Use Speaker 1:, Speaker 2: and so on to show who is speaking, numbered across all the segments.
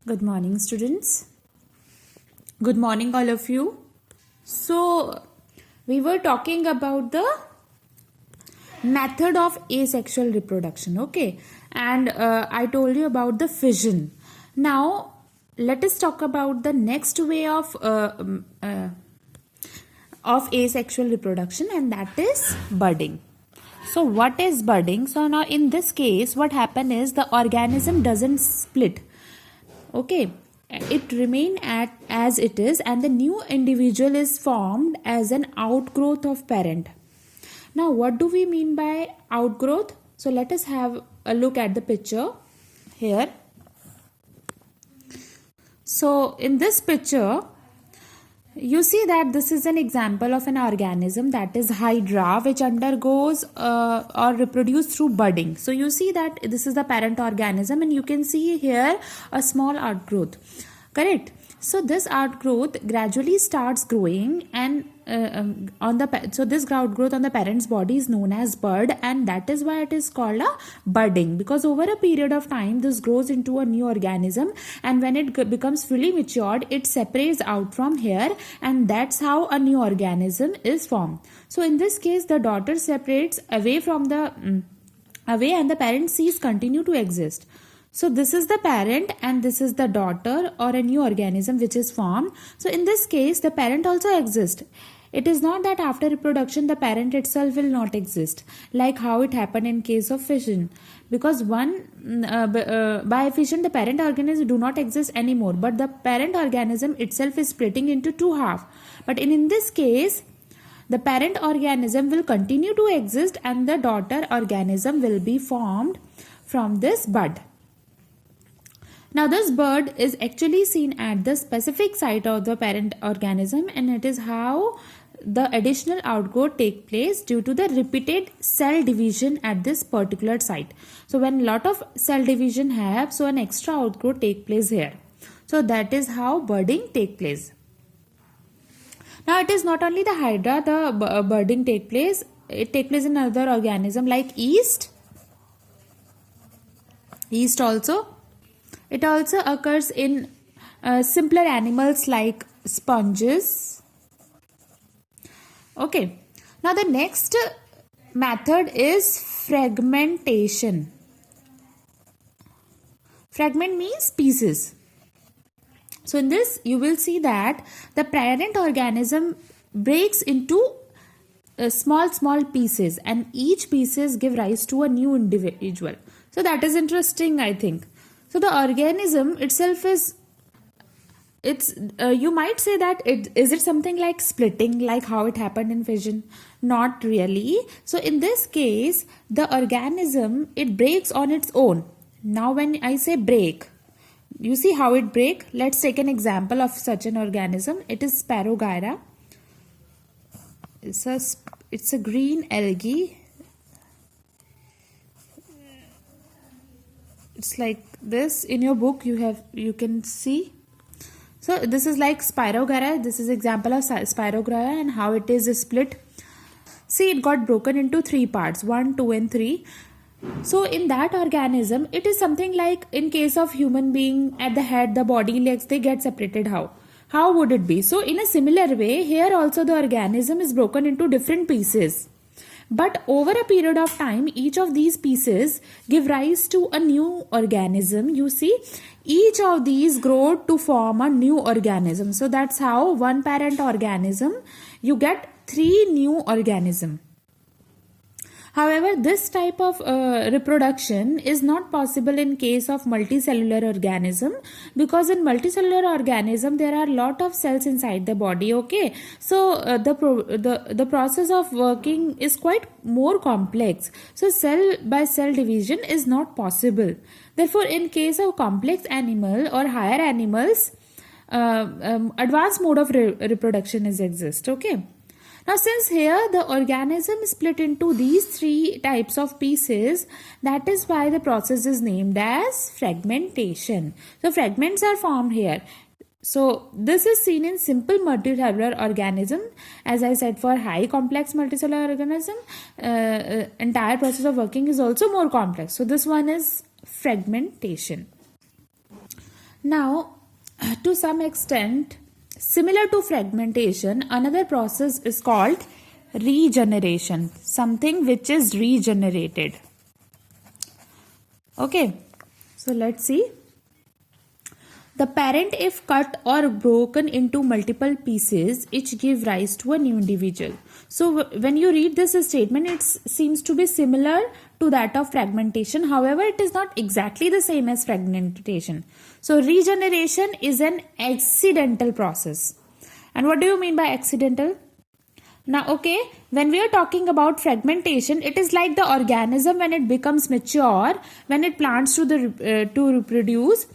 Speaker 1: Good morning, students. Good morning, all of you. So, we were talking about the method of asexual reproduction, okay? And I told you about the fission. Now, let us talk about the next way of asexual reproduction, and that is budding. So what is budding? So now in this case, what happen is the organism doesn't split. Okay, it remain as it is, and the new individual is formed as an outgrowth of parent. Now what do we mean by outgrowth? So let us have a look at the picture here. So in this picture, you see that this is an example of an organism, that is Hydra, which undergoes or reproduce through budding. So you see that this is the parent organism, and you can see here a small outgrowth. Correct. So this outgrowth gradually starts growing, and so this outgrowth on the parent's body is known as bud, and that is why it is called a budding, because over a period of time this grows into a new organism, and when it becomes fully matured, it separates out from here, and that's how a new organism is formed. So in this case, the daughter separates away from the away, and the parent seeds continue to exist. So this is the parent and this is the daughter, or a new organism which is formed. So in this case, the parent also exists. It is not that after reproduction the parent itself will not exist, like how it happened in case of fission. Because by fission the parent organism do not exist anymore, but the parent organism itself is splitting into two halves. But in this case, the parent organism will continue to exist, and the daughter organism will be formed from this bud. Now this bud is actually seen at the specific site of the parent organism, and it is how the additional outgrowth take place due to the repeated cell division at this particular site. So when lot of cell division have, so an extra outgrowth take place here. So that is how budding take place. Now it is not only the Hydra, the budding take place, it take place in other organism like yeast also. It also occurs in simpler animals like sponges. Okay. Now the next method is fragmentation. Fragment means pieces. So in this, you will see that the parent organism breaks into small pieces, and each pieces give rise to a new individual. So that is interesting, I think. So the organism itself is, you might say that is it something like splitting, like how it happened in fission? Not really. So in this case, the organism, it breaks on its own. Now when I say break, you see how it break? Let's take an example of such an organism. It is Spirogyra. It's a green algae. It's like this. In your book you can see. So this is like Spirogyra. This is example of Spirogyra and how it is split. See, it got broken into three parts, 1, 2 and 3. So in that organism, it is something like in case of human being, at the head, the body, legs, they get separated. How would it be? So in a similar way, here also the organism is broken into different pieces. But over a period of time, each of these pieces give rise to a new organism. You see, each of these grow to form a new organism. So that's how one parent organism, you get 3 new organisms. However, this type of reproduction is not possible in case of multicellular organism, because in multicellular organism there are lot of cells inside the body. Okay, so the process of working is quite more complex. So cell by cell division is not possible. Therefore, in case of complex animal or higher animals, advanced mode of reproduction is exist. Okay. Now since here the organism is split into these 3 types of pieces, that is why the process is named as fragmentation. So fragments are formed here. So this is seen in simple multicellular organism. As I said, for high complex multicellular organism, entire process of working is also more complex. So this one is fragmentation. Now, to some extent, similar to fragmentation, another process is called regeneration, something which is regenerated. Okay, so let's see. The parent, if cut or broken into multiple pieces, each give rise to a new individual. So when you read this statement, it seems to be similar to that of fragmentation. However, it is not exactly the same as fragmentation. So regeneration is an accidental process. And what do you mean by accidental? Now, okay, when we are talking about fragmentation, it is like the organism when it becomes mature, when it plans to reproduce,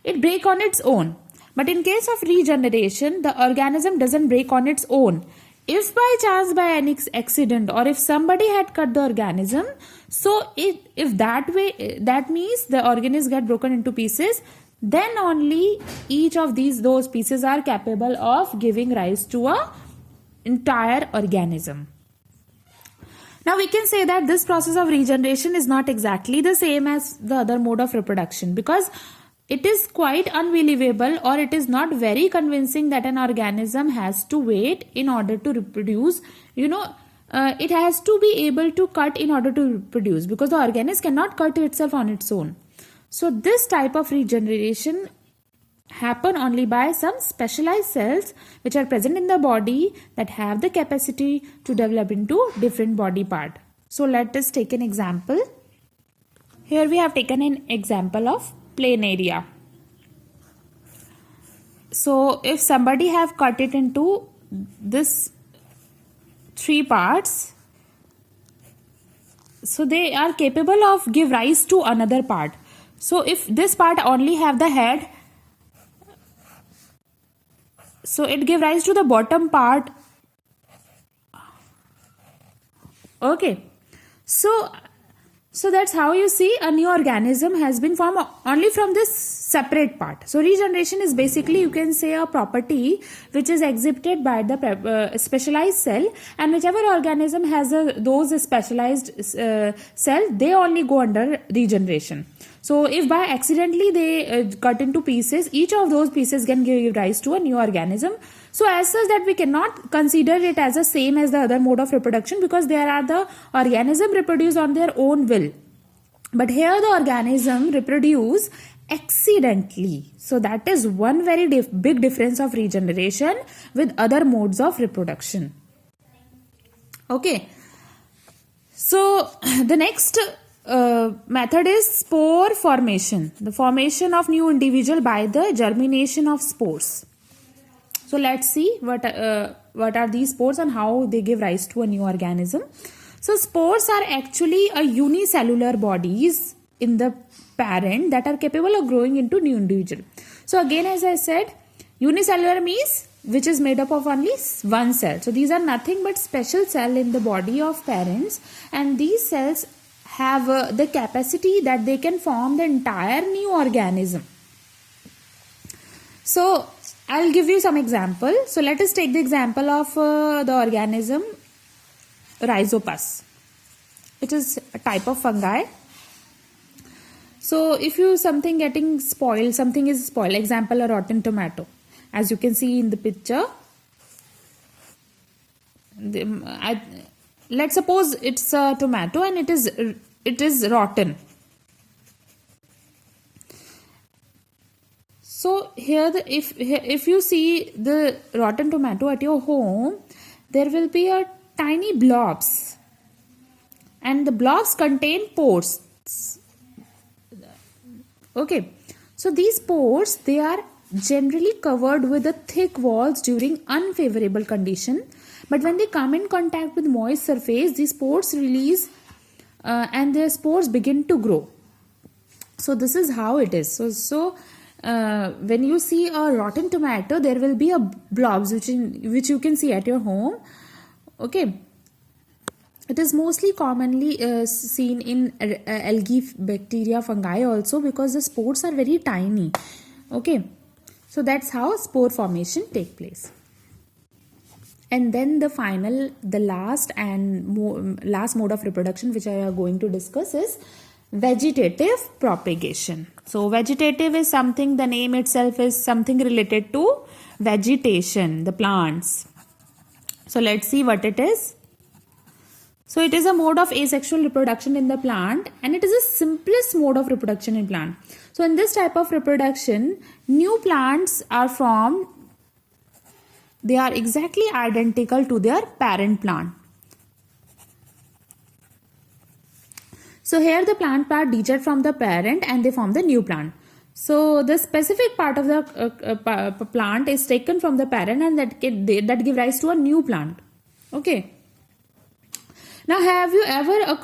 Speaker 1: it break on its own. But in case of regeneration, the organism doesn't break on its own. If by chance, by any accident, or if somebody had cut the organism, so if that way, that means the organism get broken into pieces, then only each of those pieces are capable of giving rise to a entire organism. Now we can say that this process of regeneration is not exactly the same as the other mode of reproduction, because it is quite unbelievable, or it is not very convincing that an organism has to wait in order to reproduce. It has to be able to cut in order to reproduce, because the organism cannot cut itself on its own. So this type of regeneration happen only by some specialized cells which are present in the body that have the capacity to develop into different body part. So let us take an example. Here we have taken an example of plain area. So if somebody have cut it into this 3 parts, so they are capable of give rise to another part. So if this part only have the head, so it give rise to the bottom part. Okay, so that's how you see a new organism has been formed only from this separate part. So regeneration is basically, you can say, a property which is exhibited by the specialized cell, and whichever organism has those specialized cell, they only go under regeneration. So if by accidentally they cut into pieces, each of those pieces can give rise to a new organism. So as such that we cannot consider it as the same as the other mode of reproduction, because there are the organism reproduce on their own will. But here the organism reproduce accidentally. So that is one very big difference of regeneration with other modes of reproduction. Okay. So the next method is spore formation, the formation of new individual by the germination of spores. So let's see what are these spores and how they give rise to a new organism. So spores are actually a unicellular bodies in the parent that are capable of growing into new individual. So again, as I said, unicellular means which is made up of only one cell. So these are nothing but special cell in the body of parents, and these cells have the capacity that they can form the entire new organism. So I'll give you some example. So let us take the example of the organism Rhizopus, which is a type of fungi. So if you something getting spoiled, something is spoiled, example a rotten tomato, as you can see in the picture. Let's suppose it's a tomato and it is rotten. So here, if you see the rotten tomato at your home, there will be a tiny blobs, and the blobs contain pores. Okay, so these pores, they are generally covered with the thick walls during unfavorable condition, but when they come in contact with moist surface, these pores release and the spores begin to grow. So this is how it is. So when you see a rotten tomato, there will be a blobs which you can see at your home. Okay, it is mostly commonly seen in algae, bacteria, fungi also, because the spores are very tiny. Okay, so that's how spore formation take place. And then the last mode of reproduction which I am going to discuss is vegetative propagation. So vegetative is something, the name itself is something related to vegetation, the plants. So let's see what it is. So it is a mode of asexual reproduction in the plant, and it is the simplest mode of reproduction in plant. So in this type of reproduction, new plants are formed. They are exactly identical to their parent plant. So here the plant part detached from the parent and they form the new plant. So the specific part of the plant is taken from the parent, and that give rise to a new plant. Okay. Now, have you ever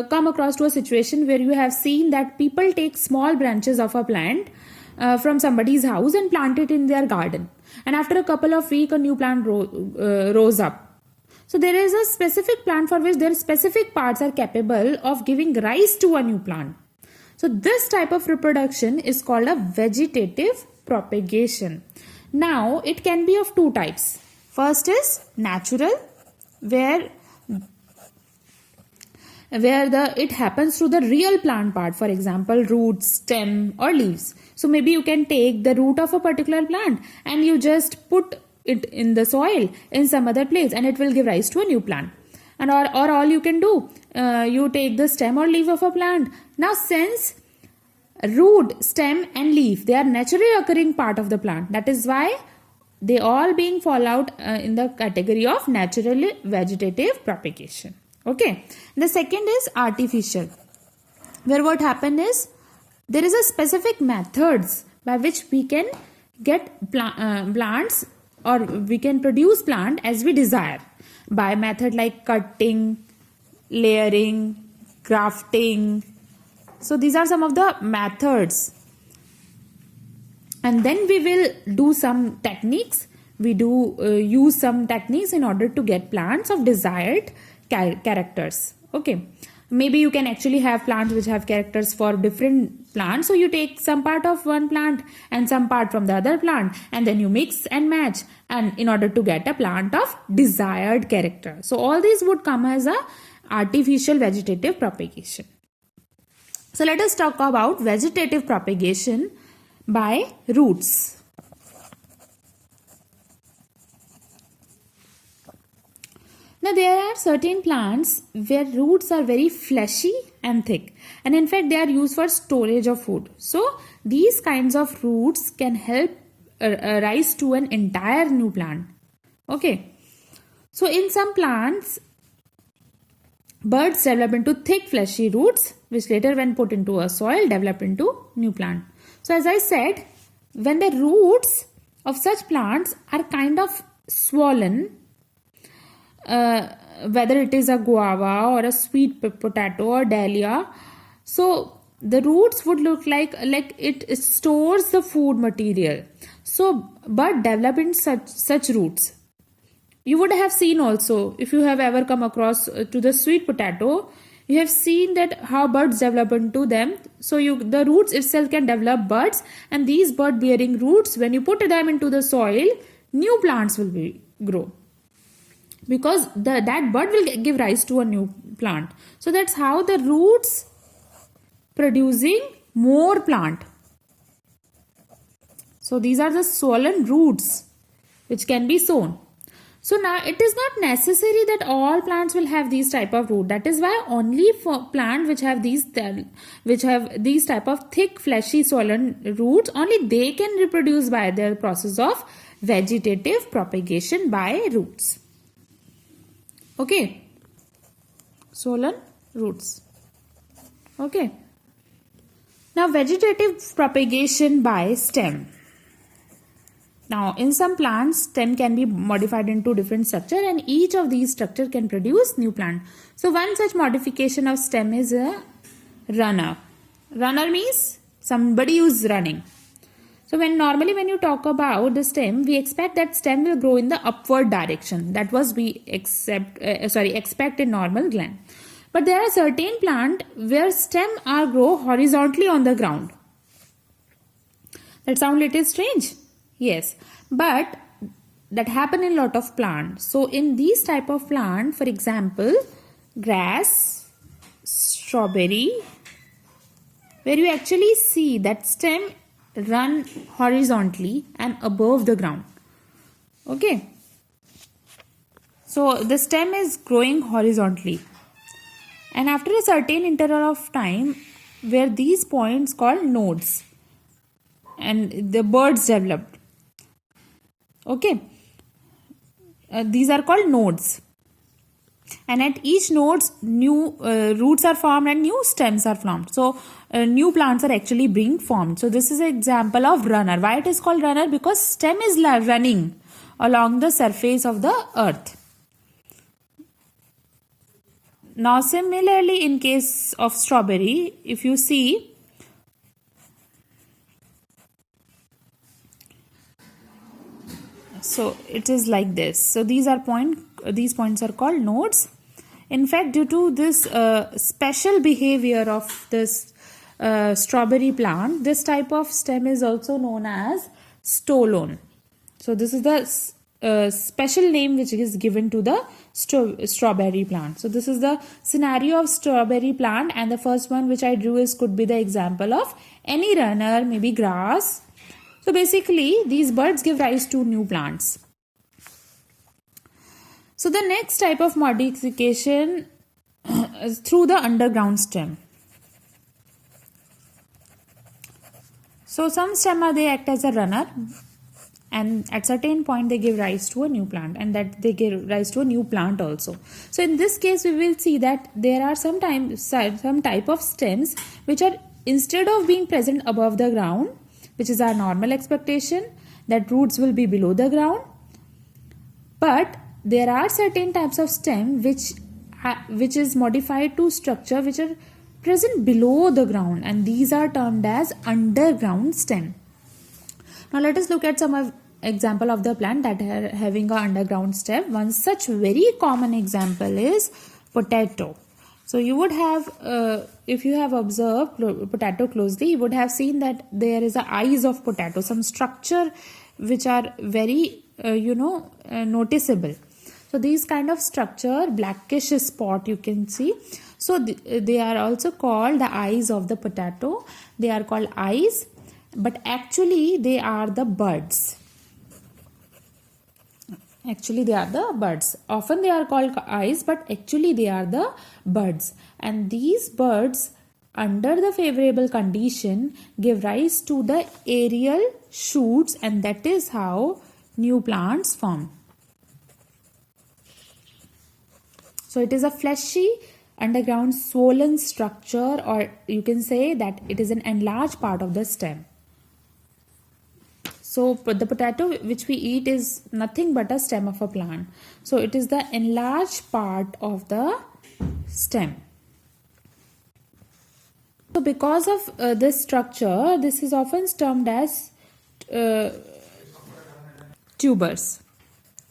Speaker 1: come across to a situation where you have seen that people take small branches of a plant from somebody's house and plant it in their garden, and after a couple of weeks a new plant rose up? So there is a specific plant for which their specific parts are capable of giving rise to a new plant. So this type of reproduction is called a vegetative propagation. Now it can be of two types. First is natural, where it happens through the real plant part, for example roots, stem or leaves. So maybe you can take the root of a particular plant and you just put it in the soil in some other place, and it will give rise to a new plant. And or all you can do, you take the stem or leaf of a plant. Now since root, stem and leaf, they are naturally occurring part of the plant, that is why they all being fall out in the category of natural vegetative propagation. Okay. The second is artificial, where what happen is there is a specific methods by which we can get plants, or we can produce plant as we desire, by method like cutting, layering, grafting. So these are some of the methods. And then we will do some techniques. We do use some techniques in order to get plants of desired characters. Okay. Maybe you can actually have plants which have characters for different plants. So you take some part of one plant and some part from the other plant, and then you mix and match, and in order to get a plant of desired character. So all these would come as a artificial vegetative propagation. So let us talk about vegetative propagation by roots. Now there are certain plants where roots are very fleshy and thick, and in fact they are used for storage of food. So these kinds of roots can help rise to an entire new plant. Okay. So in some plants, buds develop into thick fleshy roots, which later when put into a soil develop into new plant. So as I said, when the roots of such plants are kind of swollen, whether it is a guava or a sweet potato or dahlia, so the roots would look like it stores the food material. So bud develop in such roots. You would have seen also, if you have ever come across to the sweet potato, you have seen that how buds develop into them. So the roots itself can develop buds, and these bud bearing roots, when you put them into the soil, new plants will grow. Because that bud will give rise to a new plant. So that's how the roots producing more plant. So these are the swollen roots which can be sown. So now it is not necessary that all plants will have these type of root. That is why only for plants which have these type of thick fleshy swollen roots, only they can reproduce by their process of vegetative propagation by roots. Okay. Swollen roots. Okay. Now vegetative propagation by stem. Now in some plants, stem can be modified into different structure, and each of these structure can produce new plant. So one such modification of stem is a runner. Runner means somebody who is running. So normally when you talk about the stem, we expect that stem will grow in the upward direction. That was we expect in normal gland. But there are certain plant where stem are grow horizontally on the ground. That sound little strange? Yes, but that happen in lot of plants. So in these type of plant, for example, grass, strawberry, where you actually see that stem run horizontally and above the ground. Okay. So the stem is growing horizontally. And after a certain interval of time, where these points called nodes, and the buds developed. Okay. These are called nodes. And at each nodes, new roots are formed and new stems are formed. So new plants are actually being formed. So this is an example of runner. Why it is called runner? Because stem is running along the surface of the earth. Now similarly, in case of strawberry, if you see, so it is like this. So these points are called nodes. In fact, due to this special behavior of this strawberry plant, this type of stem is also known as stolon. So this is the special name which is given to the strawberry plant. So this is the scenario of strawberry plant, and the first one which I drew could be the example of any runner, maybe grass. So basically these buds give rise to new plants. So the next type of modification is through the underground stem. So some stemma, they act as a runner, and at certain point they give rise to a new plant, and that they give rise to a new plant also. So in this case we will see that there are some type of stems which are, instead of being present above the ground, which is our normal expectation, that roots will be below the ground, but there are certain types of stem which is modified to structure which are present below the ground, and these are termed as underground stem. Now let us look at some example of the plant that are having a underground stem. One such very common example is potato. So you would have, if you have observed potato closely, you would have seen that there is a eyes of potato, some structure which are very, noticeable. So these kind of structure, blackish spot you can see. So they are also called the eyes of the potato. They are called eyes, but actually they are the buds. Actually they are the buds. Often they are called eyes, but actually they are the buds. And these buds, under the favorable condition, give rise to the aerial shoots, and that is how new plants form. So it is a fleshy underground swollen structure, or you can say that it is an enlarged part of the stem. So the potato which we eat is nothing but a stem of a plant. So it is the enlarged part of the stem. So because of this structure, this is often termed as tubers.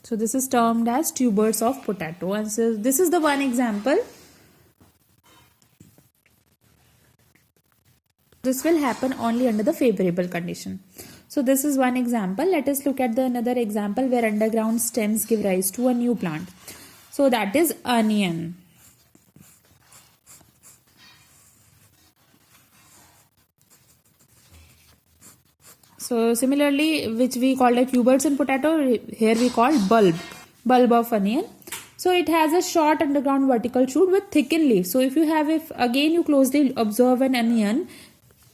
Speaker 1: So this is termed as tubers of potato, and so this is the one example. This will happen only under the favorable condition. So this is one example. Let us look at another example where underground stems give rise to a new plant. So that is onion. So similarly, which we call the tubers in potato, here we call bulb of onion. So it has a short underground vertical shoot with thickened leaves. So if again you closely observe an onion,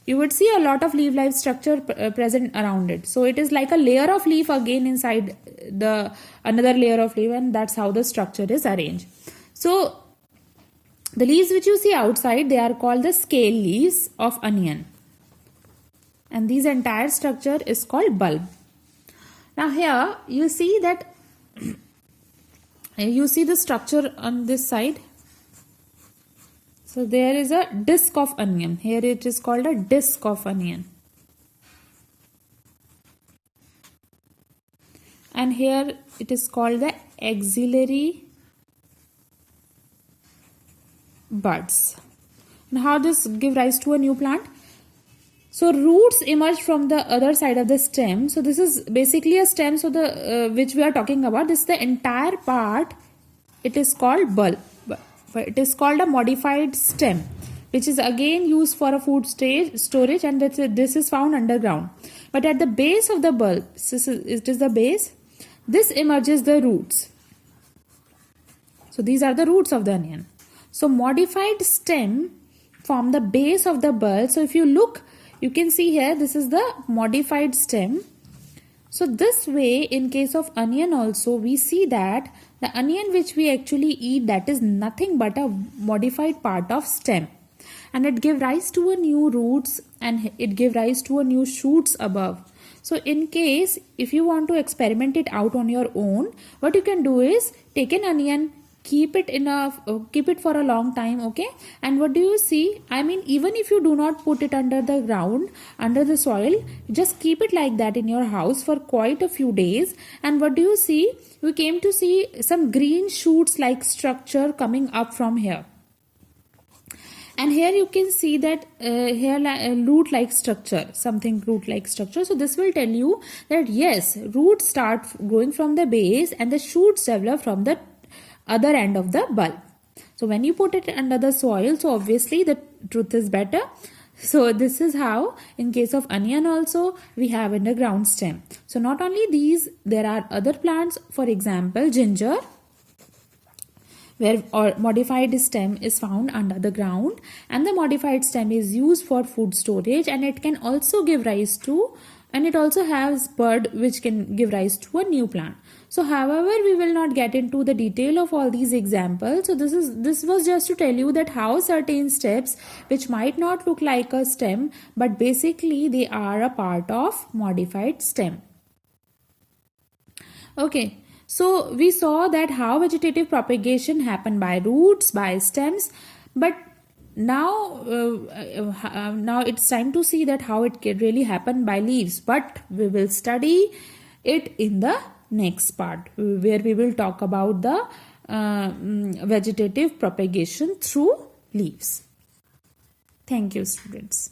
Speaker 1: you would see a lot of leaf-like structure present around it. So it is like a layer of leaf again inside another layer of leaf, and that's how the structure is arranged. So the leaves which you see outside, they are called the scale leaves of onion. And this entire structure is called bulb. Now here you see that you see the structure on this side. So there is a disc of onion. Here it is called a disc of onion. And here it is called the axillary buds. And how this give rise to a new plant? So roots emerge from the other side of the stem. So this is basically a stem. So the which we are talking about, this is the entire part. It is called bulb. It is called a modified stem. which is again used for a food storage, and this is found underground. But at the base of the bulb, it is the base, this emerges the roots. So these are the roots of the onion. So modified stem form the base of the bulb. So if you look, you can see here, this is the modified stem. So this way, in case of onion also, we see that the onion which we actually eat, that is nothing but a modified part of stem. And it give rise to a new roots, and it give rise to a new shoots above. So in case, if you want to experiment it out on your own, what you can do is take an onion, keep it for a long time, okay, and what do you see? I mean, even if you do not put it under the ground, under the soil, just keep it like that in your house for quite a few days, and what do you see? We came to see some green shoots like structure coming up from here. And here you can see that root like structure, something root like structure. So this will tell you that yes, roots start growing from the base and the shoots develop from the other end of the bulb. So when you put it under the soil, so obviously the truth is better. So this is how in case of onion also we have in the ground stem. So not only these, there are other plants, for example ginger, where modified stem is found under the ground, and the modified stem is used for food storage, and it can also give rise to, and it also has bud which can give rise to a new plant. So however, we will not get into the detail of all these examples. So this was just to tell you that how certain steps which might not look like a stem, but basically they are a part of modified stem. Okay, so we saw that how vegetative propagation happen by roots, by stems, but now it's time to see that how it can really happen by leaves. But we will study it in the next part, where we will talk about the vegetative propagation through leaves. Thank you, students.